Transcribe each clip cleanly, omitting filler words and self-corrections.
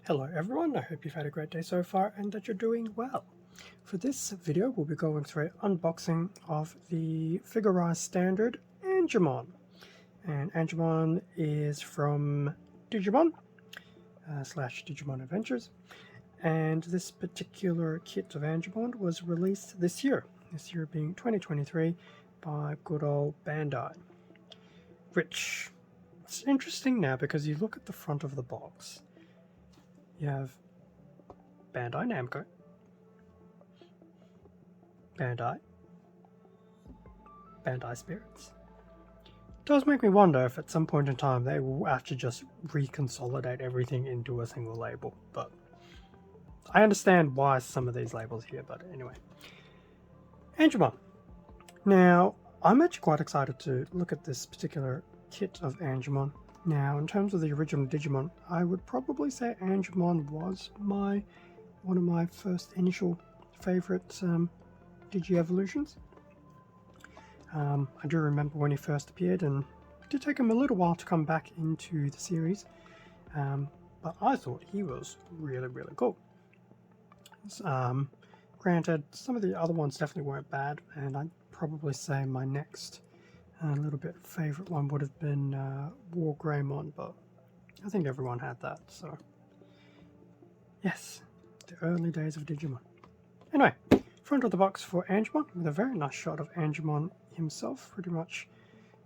Hello everyone, I hope you've had a great day so far and that you're doing well. For this video we'll be going through an unboxing of the Figurized Standard Angemon. And Angemon is from Digimon slash Digimon Adventures. And this particular kit of Angemon was released this year being 2023 by good old Bandai. Which it's interesting now because you look at the front of the box. You have Bandai Namco, Bandai Spirits. It does make me wonder if at some point in time they will actually just reconsolidate everything into a single label, but I understand why some of these labels here, but anyway. Angemon. Now, I'm actually quite excited to look at this particular kit of Angemon. Now, in terms of the original Digimon, I would probably say Angemon was one of my first initial favorite Digi-evolutions. I do remember when he first appeared, and it did take him a little while to come back into the series, but I thought he was really, really cool. Granted, some of the other ones definitely weren't bad, and I'd probably say my next a little bit favorite one would have been War Greymon, but I think everyone had that, so yes, the early days of Digimon. Anyway, front of the box for Angemon with a very nice shot of Angemon himself, pretty much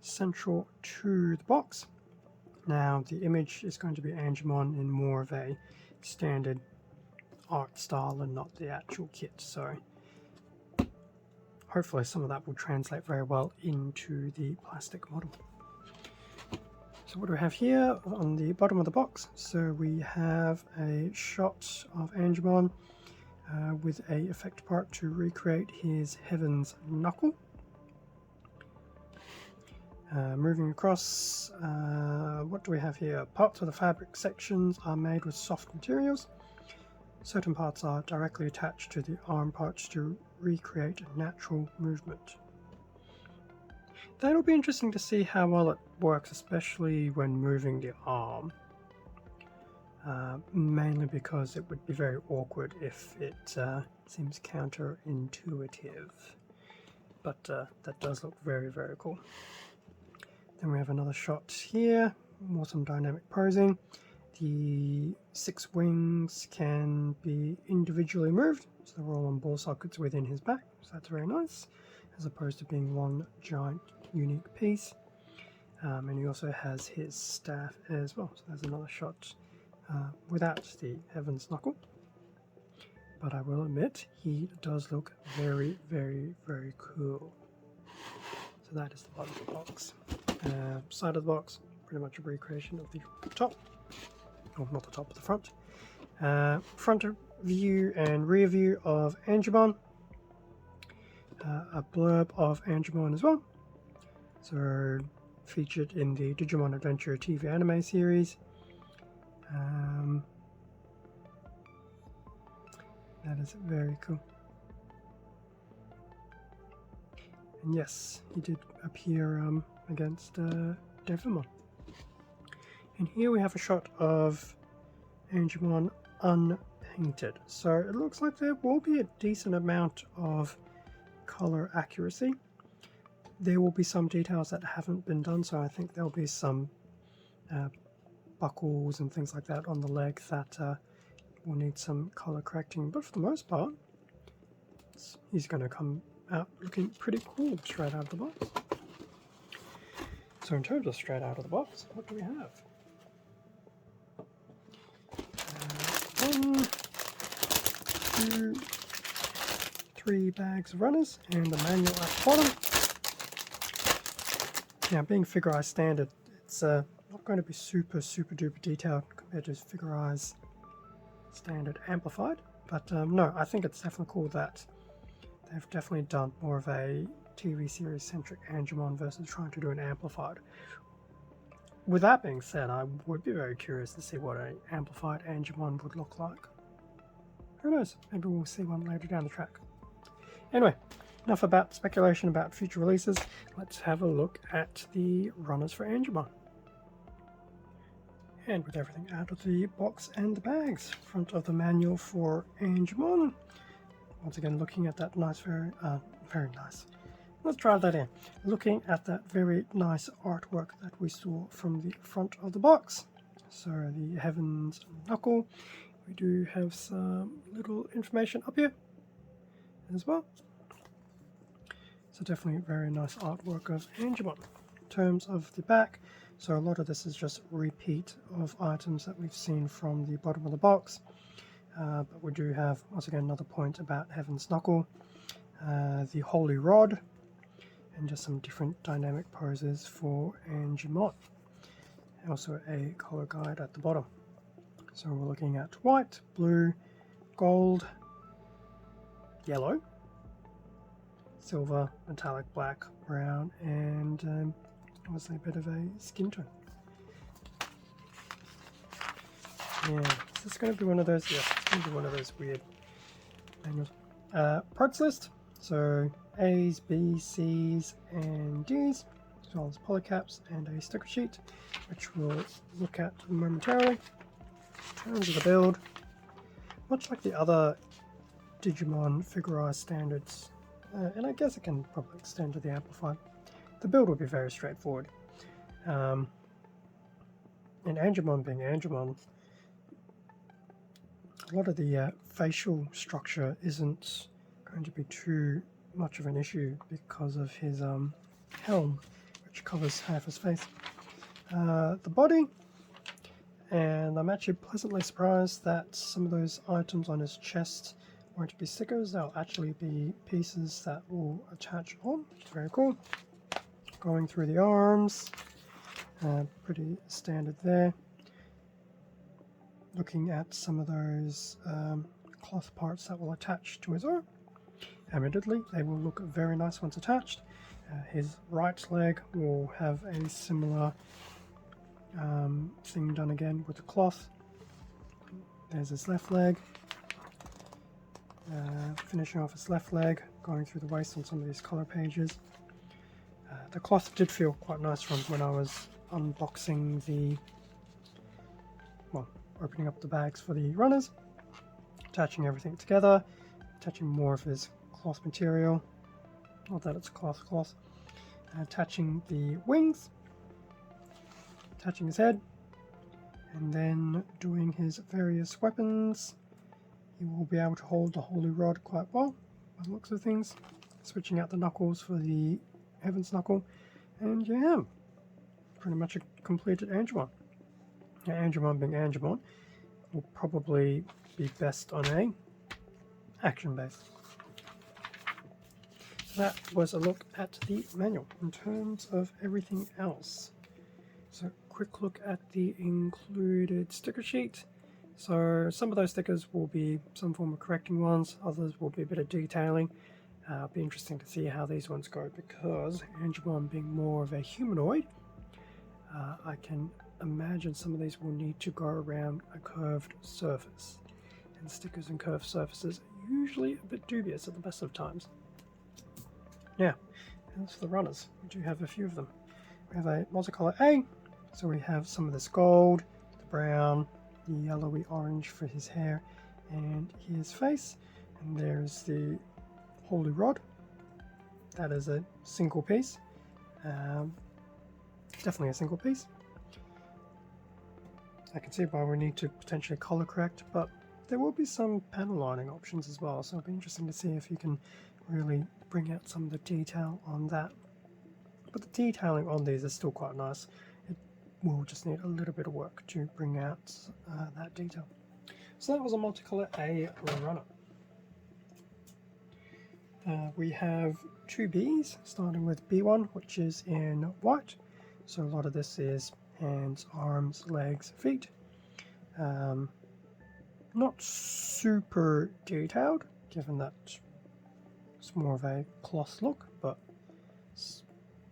central to the box. Now the image is going to be Angemon in more of a standard art style and not the actual kit, so hopefully some of that will translate very well into the plastic model. So what do we have here on the bottom of the box? So we have a shot of Angemon with a effect part to recreate his Heaven's Knuckle. Moving across, what do we have here? Parts of the fabric sections are made with soft materials. Certain parts are directly attached to the arm parts to recreate natural movement. That'll be interesting to see how well it works, especially when moving the arm. Mainly because it would be very awkward if it seems counterintuitive. But that does look very, very cool. Then we have another shot here, more some dynamic posing. The 6 wings can be individually moved, so they're all on ball sockets within his back, so that's very nice, as opposed to being one giant unique piece. And he also has his staff as well, so there's another shot without the Heaven's Knuckle. But I will admit, he does look very, very, very cool. So that is the bottom of the box. Side of the box, pretty much a recreation of the top. Oh, not the top, but the front. Front view and rear view of Angemon. A blurb of Angemon as well. So, featured in the Digimon Adventure TV anime series. That is very cool. And yes, he did appear against Devimon. And here we have a shot of Angemon unpainted. So it looks like there will be a decent amount of color accuracy. There will be some details that haven't been done, so I think there'll be some buckles and things like that on the leg that will need some color correcting. But for the most part, he's going to come out looking pretty cool straight out of the box. So in terms of straight out of the box, what do we have? 1, 2, 3 bags of runners and the manual at the bottom. Now, being Figurized Standard, it's not going to be super duper detailed compared to Figurized Standard Amplified, but no, I think it's definitely cool that they've definitely done more of a TV series centric Angemon versus trying to do an amplified. With that being said, I would be very curious to see what an amplified Angemon would look like. Who knows, maybe we'll see one later down the track. Anyway, enough about speculation about future releases. Let's have a look at the runners for Angemon. And with everything out of the box and the bags, front of the manual for Angemon. Once again, looking at that nice, very nice. Let's try that in. Looking at that very nice artwork that we saw from the front of the box. So the Heaven's Knuckle. We do have some little information up here as well. So definitely very nice artwork of Angemon. In terms of the back, so a lot of this is just repeat of items that we've seen from the bottom of the box. But we do have, once again, another point about Heaven's Knuckle, the Holy Rod, and just some different dynamic poses for Angemon. Also a color guide at the bottom. So we're looking at white, blue, gold, yellow, silver, metallic black, brown, and obviously a bit of a skin tone. Yeah, is this going to be one of those? Yeah, it's going to be one of those weird manuals. Parts list. So A's, B's, C's, and D's, as well as polycaps and a sticker sheet, which we'll look at momentarily. In terms of the build, much like the other Digimon Figurized standards, and I guess it can probably extend to the Amplified, the build will be very straightforward. And Angemon being Angemon, a lot of the facial structure isn't going to be too much of an issue because of his helm, which covers half his face. The body, and I'm actually pleasantly surprised that some of those items on his chest won't be stickers. They'll actually be pieces that will attach on. It's very cool. Going through the arms, pretty standard there. Looking at some of those cloth parts that will attach to his arm. Admittedly, they will look very nice once attached. His right leg will have a similar thing done again with the cloth. There's his left leg. Finishing off his left leg, going through the waist on some of these color pages. The cloth did feel quite nice from when I was unboxing the, well, opening up the bags for the runners, attaching everything together, attaching more of his cloth material, not that it's cloth, attaching the wings, attaching his head, and then doing his various weapons. He will be able to hold the Holy Rod quite well, by the looks of things. Switching out the knuckles for the Heaven's Knuckle, and yeah, pretty much a completed Angemon. Now, Angemon being Angemon, will probably be best on a action base. That was a look at the manual. In terms of everything else, so quick look at the included sticker sheet. So some of those stickers will be some form of correcting ones, others will be a bit of detailing. It'll be interesting to see how these ones go, because Angemon being more of a humanoid, I can imagine some of these will need to go around a curved surface, and stickers and curved surfaces are usually a bit dubious at the best of times. Now, as for the runners, we do have a few of them. We have a multicolor A, so we have some of this gold, the brown, the yellowy orange for his hair and his face, and there's the Holy Rod. That is a single piece, definitely a single piece. I can see why we need to potentially color correct, but there will be some panel lining options as well, so it'll be interesting to see if you can really bring out some of the detail on that. But the detailing on these is still quite nice. It will just need a little bit of work to bring out that detail. So that was a multicolor A runner. We have two Bs, starting with B1, which is in white. So a lot of this is hands, arms, legs, feet. Not super detailed, given that it's more of a cloth look, but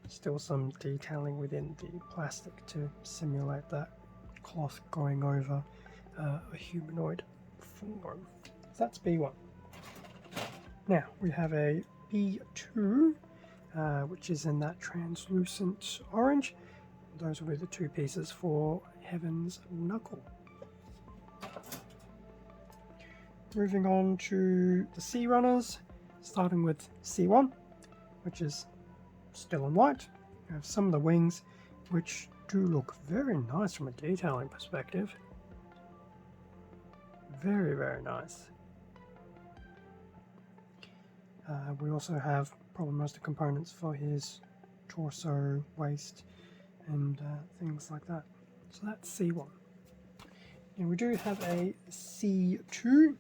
still some detailing within the plastic to simulate that cloth going over a humanoid form. So that's B1. Now we have a B2, which is in that translucent orange. those will be the 2 pieces for Heaven's Knuckle. Moving on to the Sea Runners, starting with C1, which is still in white. You have some of the wings, which do look very nice from a detailing perspective. Very, very nice. We also have probably most of the components for his torso, waist, and things like that. So that's C1. And we do have a C2,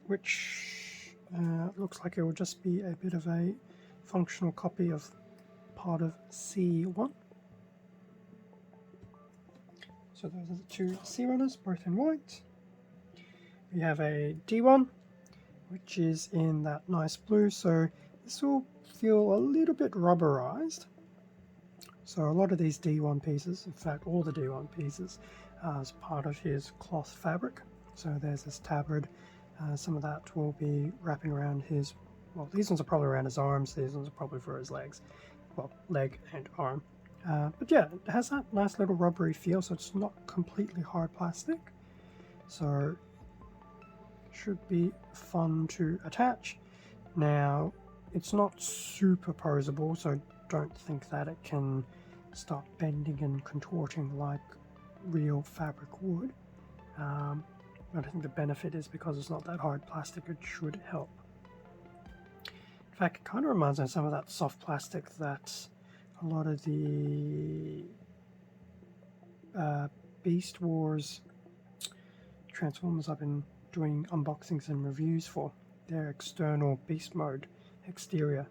which looks like it will just be a bit of a functional copy of part of C1. So those are the 2 Sea Runners, both in white. We have a D1, which is in that nice blue, so this will feel a little bit rubberized. So a lot of these D1 pieces, in fact all the D1 pieces, is part of his cloth fabric. So there's this tabard, some of that will be wrapping around his, well, these ones are probably around his arms, these ones are probably for his legs, well, leg and arm. But yeah, it has that nice little rubbery feel, so it's not completely hard plastic. So should be fun to attach. Now, it's not super posable, so don't think that it can start bending and contorting like real fabric would. But I think the benefit is because it's not that hard plastic, it should help. In fact, it kind of reminds me of some of that soft plastic that a lot of the Beast Wars Transformers I've been doing unboxings and reviews for. Their external beast mode exterior,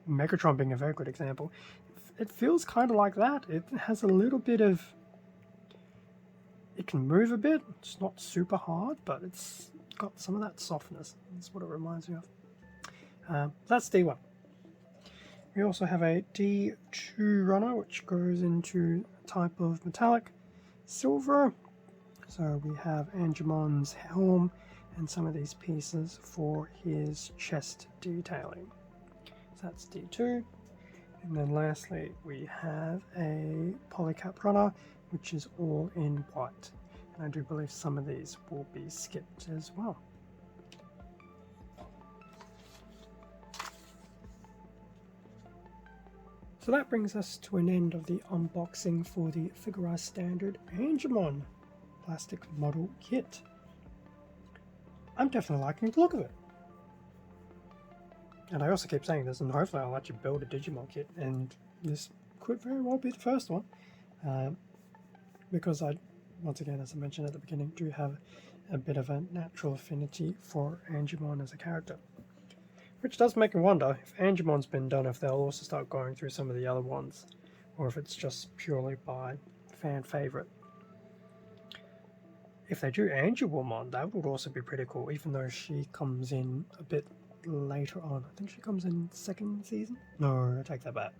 Megatron being a very good example. It feels kind of like that. It has a little bit of, it can move a bit, it's not super hard, but it's got some of that softness. That's what it reminds me of. That's D1. We also have a D2 runner, which goes into a type of metallic silver. So we have Angemon's helm and some of these pieces for his chest detailing. So that's D2. And then lastly, we have a polycap runner, which is all in white. And I do believe some of these will be skipped as well. So that brings us to an end of the unboxing for the Figurized Standard Angemon plastic model kit. I'm definitely liking the look of it. And I also keep saying this, and hopefully I'll actually build a Digimon kit, and this could very well be the first one. Because I, once again, as I mentioned at the beginning, do have a bit of a natural affinity for Angemon as a character. Which does make me wonder if Angemon's been done, if they'll also start going through some of the other ones, or if it's just purely by fan favourite. If they do Angemon, that would also be pretty cool, even though she comes in a bit later on. I think she comes in the 2nd season? No, I take that back.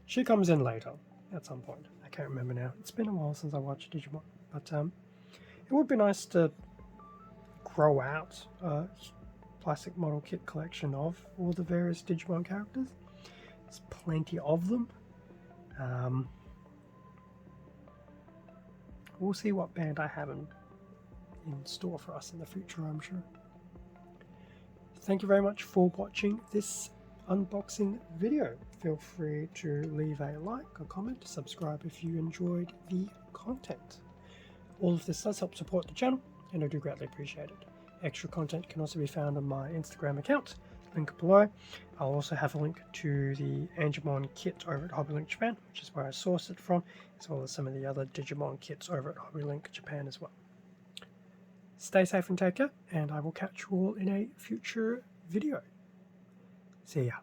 She comes in later, at some point. I can't remember now. It's been a while since I watched Digimon. But it would be nice to grow out a plastic model kit collection of all the various Digimon characters. There's plenty of them. We'll see what Bandai have in store for us in the future, I'm sure. Thank you very much for watching this unboxing video. Feel free to leave a like, a comment, subscribe if you enjoyed the content. All of this does help support the channel, and I do greatly appreciate it. Extra content can also be found on my Instagram account, link below. I'll also have a link to the Angemon kit over at HobbyLink Japan, which is where I sourced it from, as well as some of the other Digimon kits over at HobbyLink Japan as well. Stay safe and take care, and I will catch you all in a future video. See ya.